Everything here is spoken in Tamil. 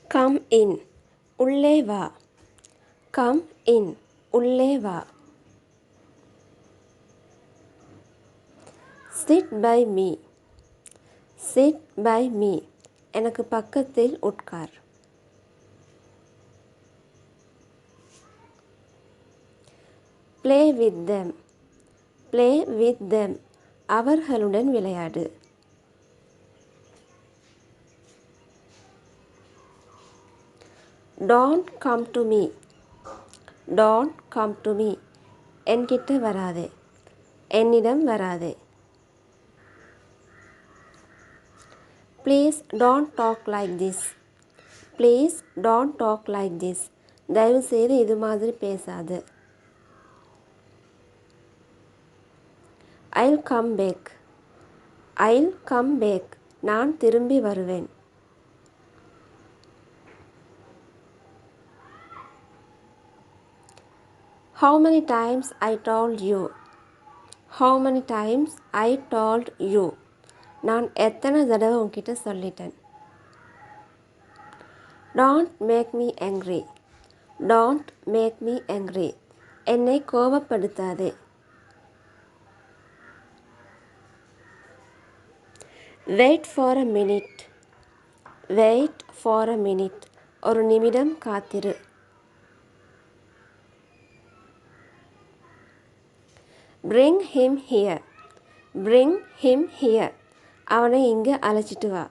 கம் இன், உள்ளே வா. கம் இன், உள்ளே வா. Sit by me. Sit by me, எனக்கு பக்கத்தில் உட்கார். Play with them. Play with them, அவர்களுடன் விளையாடு. Don't come to me. Don't come to me, என்கிட்ட வராதே, என்னிடம் வராதே. Please don't talk like this. Please don't talk like this, தயவுசெய்து இது மாதிரி பேசாது. I'll come back. I'll come back, நான் திரும்பி வருவேன். How many times I told you? How many times I told you? நான் எத்தனை தடவை உன்கிட்ட சொல்லிட்டேன். Don't make me angry. Don't make me angry, என்னை கோபப்படுத்தாதே. Wait for a minute. Wait for a minute, ஒரு நிமிடம் காத்திரு. Bring him here. Bring him here, அவனை இங்கு அழைச்சிட்டு வா.